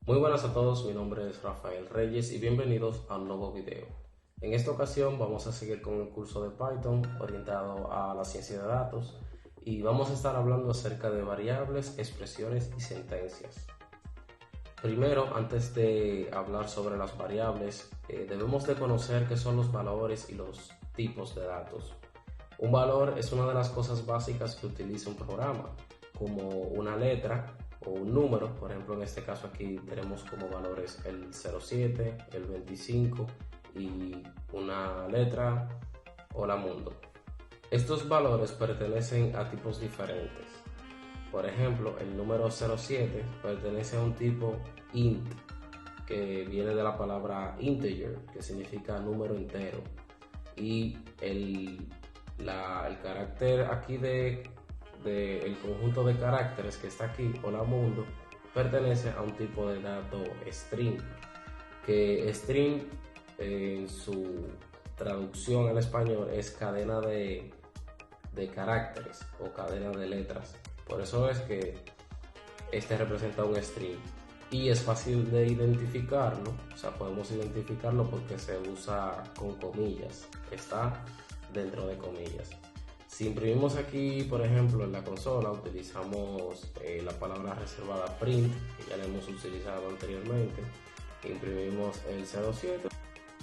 Muy buenas a todos, mi nombre es Rafael Reyes y bienvenidos a un nuevo video. En esta ocasión vamos a seguir con el curso de Python orientado a la ciencia de datos y vamos a estar hablando acerca de variables, expresiones y sentencias. Primero, antes de hablar sobre las variables, debemos de conocer qué son los valores y los tipos de datos. Un valor es una de las cosas básicas que utiliza un programa, como una letra o un número. Por ejemplo, en este caso aquí tenemos como valores el 07, el 25 y una letra Hola Mundo. Estos valores pertenecen a tipos diferentes. Por ejemplo, el número 07 pertenece a un tipo int, que viene de la palabra integer, que significa número entero. Y el carácter aquí el conjunto de caracteres que está aquí, Hola Mundo, pertenece a un tipo de dato string, que string en su traducción al español es cadena de caracteres o cadena de letras. Por eso es que este representa un string y es fácil de identificarlo. O sea, podemos identificarlo porque se usa con comillas, está dentro de comillas. Si imprimimos aquí, por ejemplo, en la consola, utilizamos la palabra reservada print, que ya la hemos utilizado anteriormente, imprimimos el 07,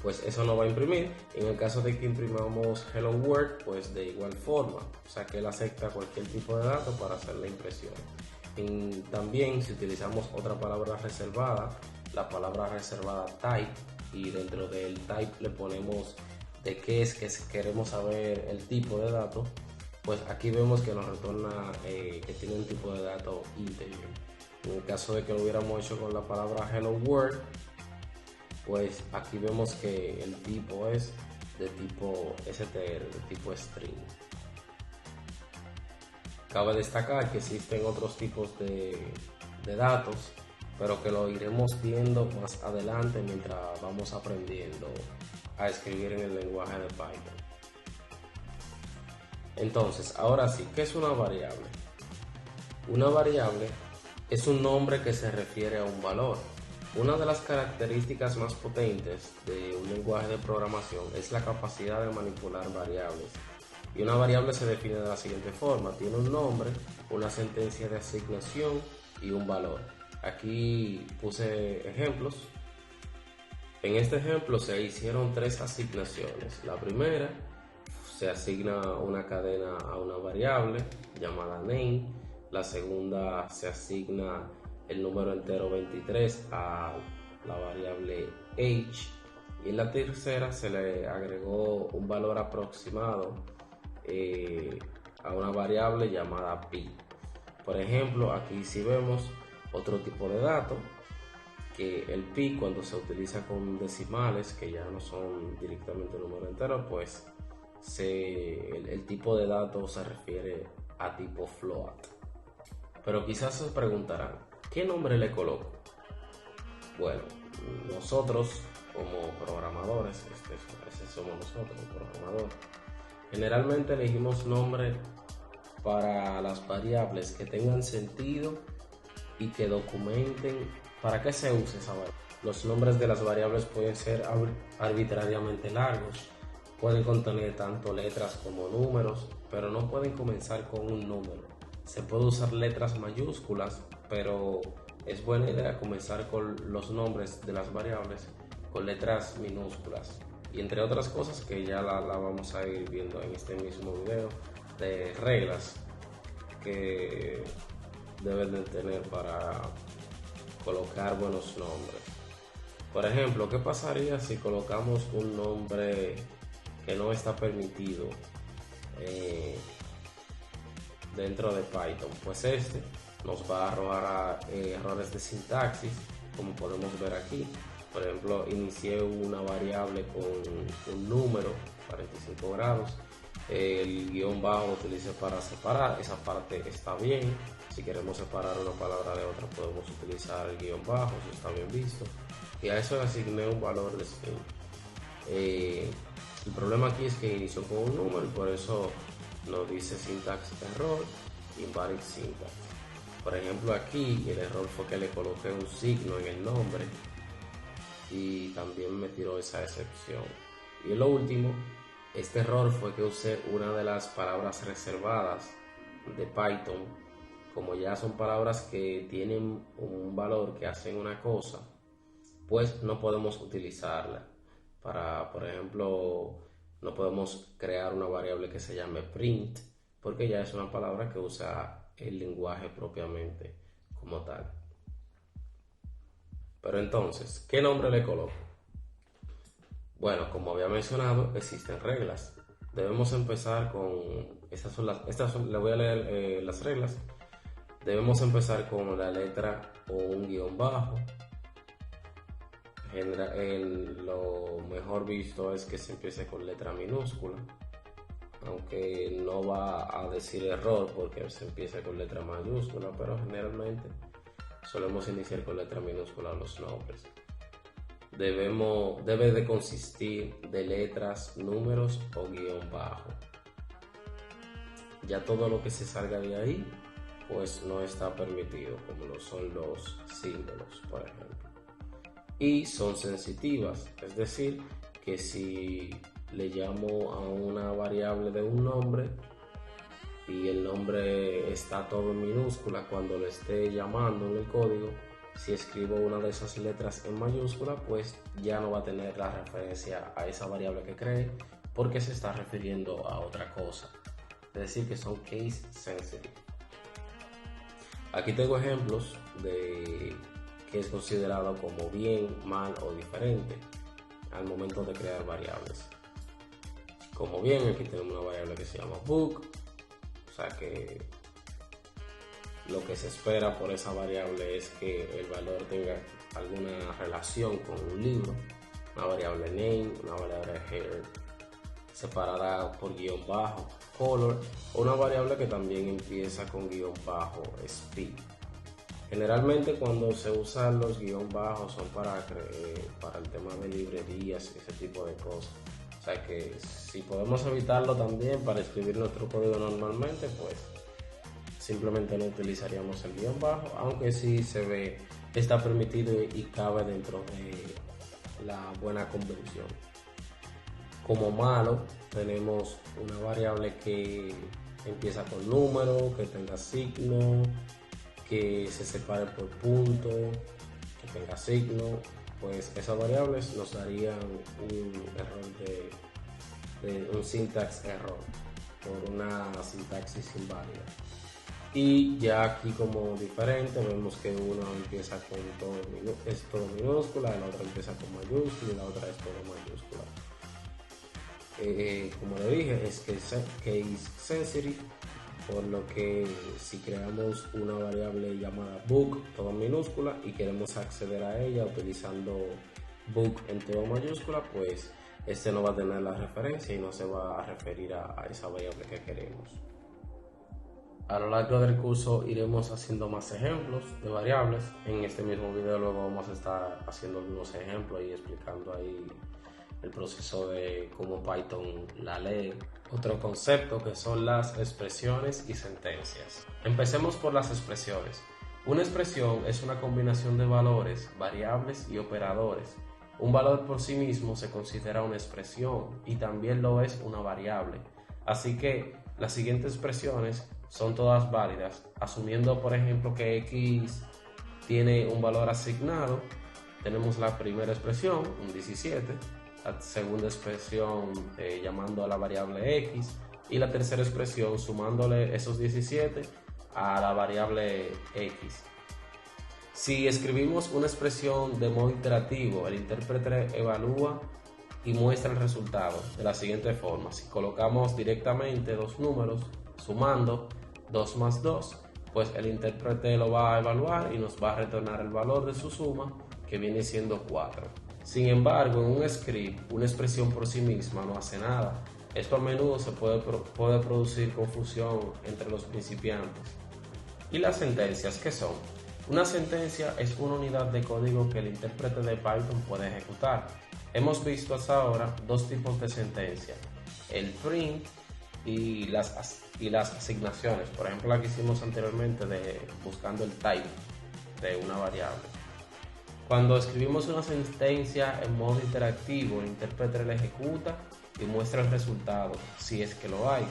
pues eso no va a imprimir. En el caso de que imprimamos Hello World, pues de igual forma, o sea que él acepta cualquier tipo de dato para hacer la impresión. También si utilizamos otra palabra reservada, la palabra reservada type, y dentro del type le ponemos de qué es que queremos saber el tipo de dato, pues aquí vemos que nos retorna que tiene un tipo de dato integer. En el caso de que lo hubiéramos hecho con la palabra Hello World, pues aquí vemos que el tipo es de tipo str, de tipo string. Cabe destacar que existen otros tipos de datos, pero que lo iremos viendo más adelante mientras vamos aprendiendo a escribir en el lenguaje de Python. Entonces, ahora sí, ¿qué es una variable? Una variable es un nombre que se refiere a un valor. Una de las características más potentes de un lenguaje de programación es la capacidad de manipular variables. Y una variable se define de la siguiente forma: tiene un nombre, una sentencia de asignación y un valor. Aquí puse ejemplos. En este ejemplo se hicieron 3 asignaciones. La primera, se asigna una cadena a una variable llamada name. La segunda, se asigna el número entero 23 a la variable age. Y en la tercera se le agregó un valor aproximado a una variable llamada pi. Por ejemplo, aquí si vemos otro tipo de dato, que el pi, cuando se utiliza con decimales que ya no son directamente un número entero, pues el tipo de dato se refiere a tipo float. Pero quizás se preguntarán, ¿qué nombre le coloco? Bueno, nosotros como programadores, ese somos nosotros, los programadores, generalmente elegimos nombre para las variables que tengan sentido y que documenten para qué se usa esa variable. Los nombres de las variables pueden ser arbitrariamente largos, pueden contener tanto letras como números, pero no pueden comenzar con un número. Se puede usar letras mayúsculas, pero es buena idea comenzar con los nombres de las variables con letras minúsculas. Y entre otras cosas que ya la vamos a ir viendo en este mismo video, de reglas que deben de tener para colocar buenos nombres. Por ejemplo, ¿qué pasaría si colocamos un nombre que no está permitido dentro de Python? Pues este nos va a arrojar errores de sintaxis, como podemos ver aquí. Por ejemplo, inicié una variable con un número 45 grados, el guión bajo lo utilicé para separar, esa parte está bien. Si queremos separar una palabra de otra, podemos utilizar el guión bajo, eso está bien visto, y a eso le asigné un valor de string. El problema aquí es que inició con un número y por eso nos dice syntax error, invalid syntax. Por ejemplo, aquí el error fue que le coloqué un signo en el nombre y también me tiró esa excepción. Y lo último, este error fue que usé una de las palabras reservadas de Python. Como ya son palabras que tienen un valor, que hacen una cosa, pues no podemos utilizarla. Por ejemplo, no podemos crear una variable que se llame print, porque ya es una palabra que usa el lenguaje propiamente como tal. Pero entonces, ¿qué nombre le coloco? Bueno, como había mencionado, existen reglas. Debemos empezar con, le voy a leer las reglas. Debemos empezar con la letra o un guión bajo. Lo mejor visto es que se empiece con letra minúscula, aunque no va a decir error porque se empieza con letra mayúscula, pero generalmente solemos iniciar con letra minúscula los nombres. Debe de consistir de letras, números o guión bajo. Ya todo lo que se salga de ahí pues no está permitido, como lo son los símbolos, por ejemplo. Y son sensitivas, es decir, que si le llamo a una variable de un nombre y el nombre está todo en minúscula, cuando le esté llamando en el código, si escribo una de esas letras en mayúscula, pues ya no va a tener la referencia a esa variable que cree, porque se está refiriendo a otra cosa. Es decir, que son case sensitive. Aquí tengo ejemplos de qué es considerado como bien, mal o diferente al momento de crear variables. Como bien, aquí tenemos una variable que se llama book, o sea que lo que se espera por esa variable es que el valor tenga alguna relación con un libro. Una variable name, una variable header separada por guión bajo, color, o una variable que también empieza con guión bajo, speed. Generalmente cuando se usan los guión bajos son para el tema de librerías y ese tipo de cosas. O sea que si podemos evitarlo también para escribir nuestro código normalmente, pues simplemente no utilizaríamos el guión bajo, aunque sí está permitido y cabe dentro de la buena convención. Como malo tenemos una variable que empieza con número, que tenga signo, que se separe por punto, que tenga signo. Pues esas variables nos darían un error de un syntax error por una sintaxis inválida. Y ya aquí como diferente vemos que uno empieza con todo minúscula, la otra empieza con mayúscula y la otra es todo mayúscula. Como le dije, es case sensitive, por lo que si creamos una variable llamada book todo minúscula y queremos acceder a ella utilizando book en todo mayúscula, pues este no va a tener la referencia y no se va a referir a esa variable que queremos. A lo largo del curso iremos haciendo más ejemplos de variables. En este mismo video luego vamos a estar haciendo algunos ejemplos y explicando ahí el proceso de cómo Python la lee. Otro concepto que son las expresiones y sentencias. Empecemos por las expresiones. Una expresión es una combinación de valores, variables y operadores. Un valor por sí mismo se considera una expresión y también lo es una variable. Así que las siguientes expresiones son todas válidas, asumiendo por ejemplo que x tiene un valor asignado. Tenemos la primera expresión, un 17, la segunda expresión llamando a la variable x y la tercera expresión sumándole esos 17 a la variable x. Si escribimos una expresión de modo iterativo, el intérprete evalúa y muestra el resultado de la siguiente forma. Si colocamos directamente dos números sumando 2 más 2, pues el intérprete lo va a evaluar y nos va a retornar el valor de su suma, que viene siendo 4. Sin embargo, en un script, una expresión por sí misma no hace nada. Esto a menudo se puede producir confusión entre los principiantes. ¿Y las sentencias qué son? Una sentencia es una unidad de código que el intérprete de Python puede ejecutar. Hemos visto hasta ahora dos tipos de sentencia: el print y las asignaciones. Por ejemplo, la que hicimos anteriormente de buscando el type de una variable. Cuando escribimos una sentencia en modo interactivo, el intérprete la ejecuta y muestra el resultado, si es que lo hay.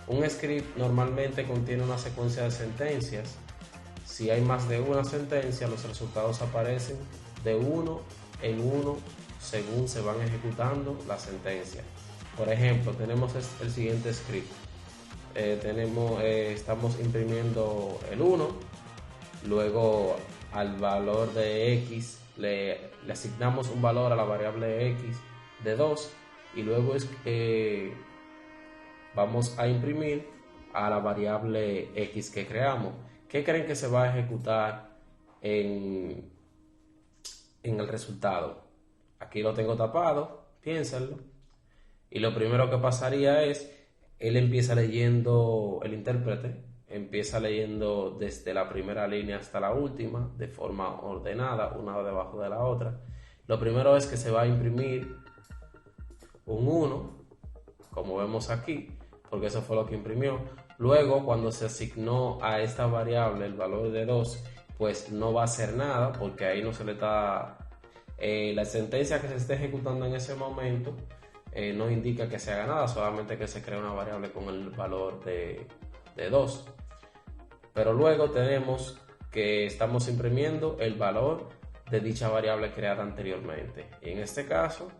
Un script normalmente contiene una secuencia de sentencias. Si hay más de una sentencia, los resultados aparecen de uno en uno según se van ejecutando las sentencias. Por ejemplo, tenemos el siguiente script. Estamos imprimiendo el 1, luego al valor de x le asignamos un valor a la variable x de 2 y luego vamos a imprimir a la variable x que creamos. ¿Qué creen que se va a ejecutar en el resultado? Aquí lo tengo tapado, piénsenlo. Y lo primero que pasaría es, el intérprete empieza leyendo desde la primera línea hasta la última, de forma ordenada, una debajo de la otra. Lo primero es que se va a imprimir un 1, como vemos aquí, porque eso fue lo que imprimió. Luego, cuando se asignó a esta variable el valor de 2, pues no va a hacer nada, porque ahí no se le está... la sentencia que se esté ejecutando en ese momento no indica que se haga nada, solamente que se crea una variable con el valor de 2. Pero luego tenemos que estamos imprimiendo el valor de dicha variable creada anteriormente. Y en este caso,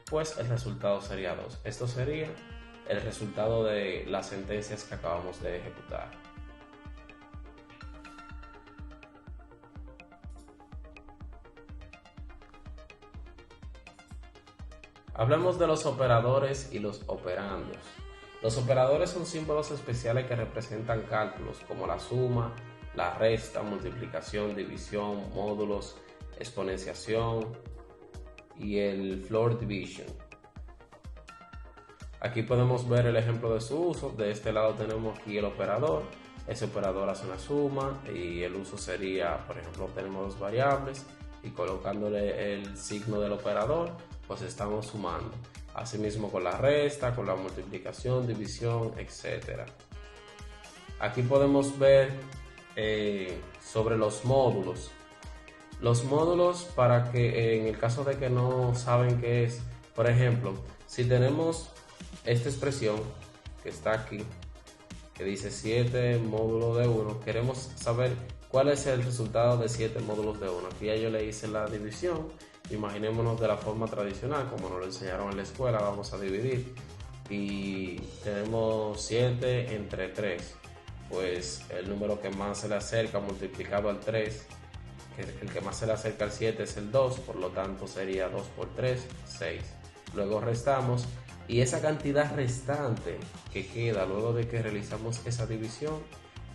pues el resultado sería 2. Esto sería el resultado de las sentencias que acabamos de ejecutar. Hablemos de los operadores y los operandos. Los operadores son símbolos especiales que representan cálculos como la suma, la resta, multiplicación, división, módulos, exponenciación y el floor division. Aquí podemos ver el ejemplo de su uso. De este lado tenemos aquí el operador. Ese operador hace una suma y el uso sería, por ejemplo, tenemos dos variables y colocándole el signo del operador, pues estamos sumando. Asimismo con la resta, con la multiplicación, división, etc. Aquí podemos ver sobre los módulos. Los módulos, para que en el caso de que no saben qué es, por ejemplo, si tenemos esta expresión que está aquí, que dice 7 módulos de 1, queremos saber cuál es el resultado de 7 módulos de 1. Aquí ya yo le hice la división. Imaginémonos de la forma tradicional, como nos lo enseñaron en la escuela, vamos a dividir. Y tenemos 7 entre 3. Pues el número que más se le acerca multiplicado al 3, el que más se le acerca al 7 es el 2, por lo tanto sería 2 por 3, 6. Luego restamos y esa cantidad restante que queda luego de que realizamos esa división,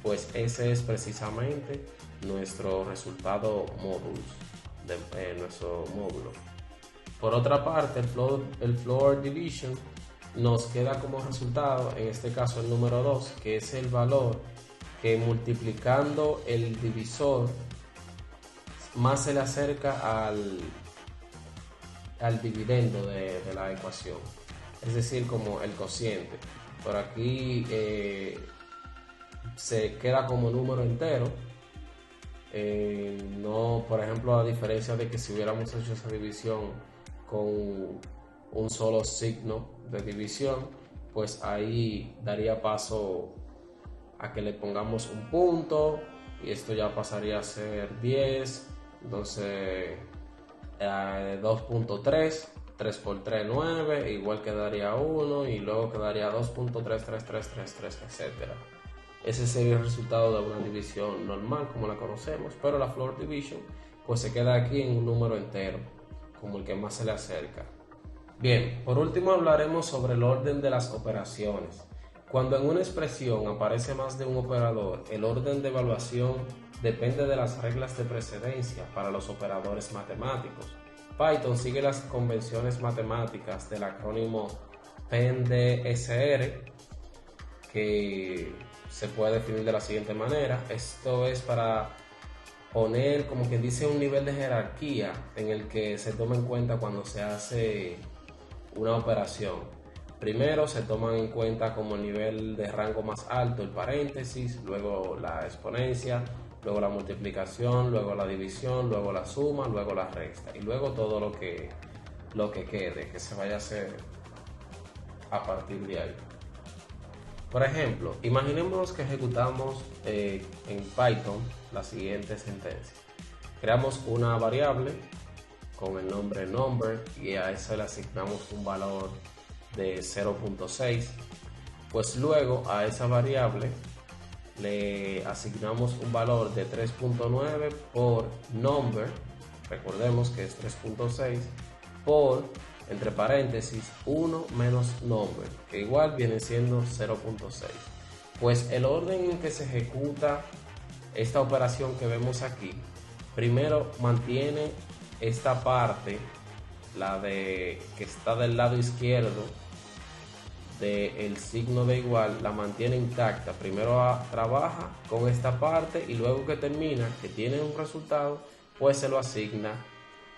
pues ese es precisamente nuestro resultado módulos de nuestro módulo. Por otra parte, el floor division nos queda como resultado, en este caso el número 2, que es el valor que multiplicando el divisor más se le acerca al dividendo de la ecuación, es decir, como el cociente. Por aquí se queda como número entero. No, por ejemplo, a diferencia de que si hubiéramos hecho esa división con un solo signo de división, pues ahí daría paso a que le pongamos un punto y esto ya pasaría a ser 10. Entonces 2.3, 3 por 3, 9, igual quedaría 1 y luego quedaría 2.33333, etc. Ese sería el resultado de una división normal como la conocemos, pero la floor division pues se queda aquí en un número entero, como el que más se le acerca. Bien, por último hablaremos sobre el orden de las operaciones. Cuando en una expresión aparece más de un operador, el orden de evaluación depende de las reglas de precedencia para los operadores matemáticos. Python sigue las convenciones matemáticas del acrónimo PENDSR, que se puede definir de la siguiente manera. Esto es para poner, como quien dice, un nivel de jerarquía en el que se toma en cuenta cuando se hace una operación. Primero se toman en cuenta como el nivel de rango más alto el paréntesis, luego la exponencia, luego la multiplicación, luego la división, luego la suma, luego la resta y luego todo lo que quede, que se vaya a hacer a partir de ahí. Por ejemplo, imaginemos que ejecutamos en Python la siguiente sentencia. Creamos una variable con el nombre number y a eso le asignamos un valor de 0.6. Pues luego a esa variable le asignamos un valor de 3.9 por number, recordemos que es 3.6, por, entre paréntesis, 1 menos number, que igual viene siendo 0.6. Pues el orden en que se ejecuta esta operación que vemos aquí, primero mantiene esta parte, la de que está del lado izquierdo del signo de igual, la mantiene intacta. Primero trabaja con esta parte y luego que termina, que tiene un resultado, pues se lo asigna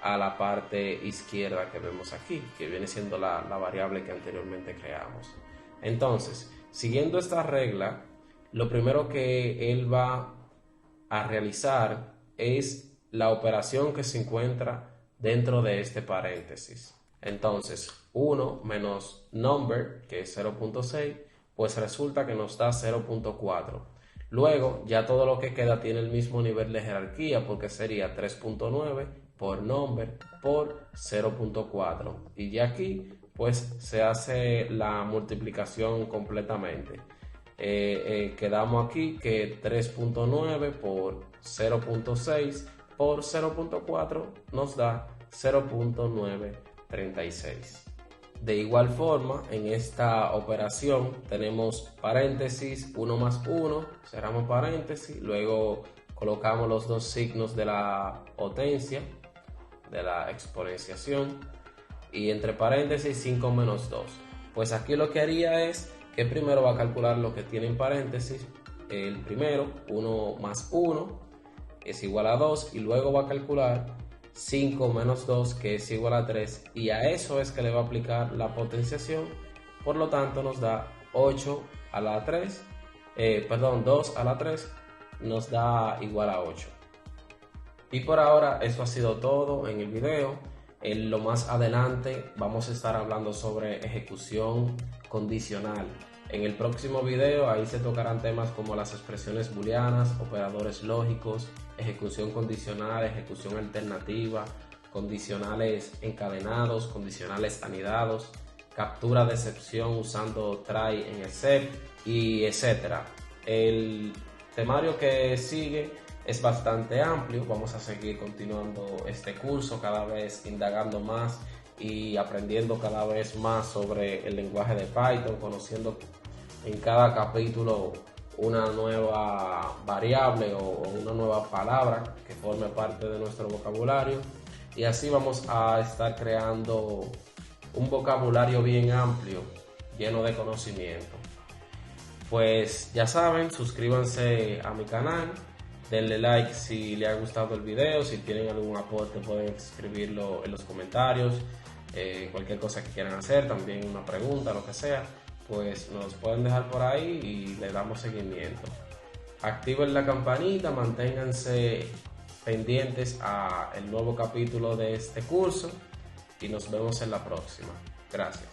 a la parte izquierda que vemos aquí, que viene siendo la variable que anteriormente creamos. Entonces, siguiendo esta regla, lo primero que él va a realizar es la operación que se encuentra dentro de este paréntesis. Entonces, 1 menos number, que es 0.6, pues resulta que nos da 0.4. Luego, ya todo lo que queda tiene el mismo nivel de jerarquía, porque sería 3.9 por number por 0.4. Y ya aquí, pues se hace la multiplicación completamente. Quedamos aquí que 3.9 por 0.6 por 0.4 nos da 0.936. De igual forma, en esta operación tenemos paréntesis, 1 más 1, cerramos paréntesis, luego colocamos los dos signos de la potencia, de la exponenciación, y entre paréntesis 5 menos 2. Pues aquí lo que haría es que primero va a calcular lo que tiene en paréntesis, el primero, 1 más 1, es igual a 2, y luego va a calcular 5 menos 2, que es igual a 3, y a eso es que le va a aplicar la potenciación. Por lo tanto nos da 8 a la 3, 2 a la 3 nos da igual a 8. Y por ahora eso ha sido todo en el video. En lo más adelante vamos a estar hablando sobre ejecución condicional. En el próximo video ahí se tocarán temas como las expresiones booleanas, operadores lógicos, ejecución condicional, ejecución alternativa, condicionales encadenados, condicionales anidados, captura de excepción usando try en except y etcétera. El temario que sigue es bastante amplio. Vamos a seguir continuando este curso, cada vez indagando más y aprendiendo cada vez más sobre el lenguaje de Python, conociendo en cada capítulo una nueva variable o una nueva palabra que forme parte de nuestro vocabulario, y así vamos a estar creando un vocabulario bien amplio, lleno de conocimiento. Pues ya saben, suscríbanse a mi canal, denle like si les ha gustado el video, si tienen algún aporte pueden escribirlo en los comentarios, cualquier cosa que quieran hacer, también una pregunta, lo que sea, pues nos pueden dejar por ahí y le damos seguimiento. Activen la campanita, manténganse pendientes a el nuevo capítulo de este curso y nos vemos en la próxima. Gracias.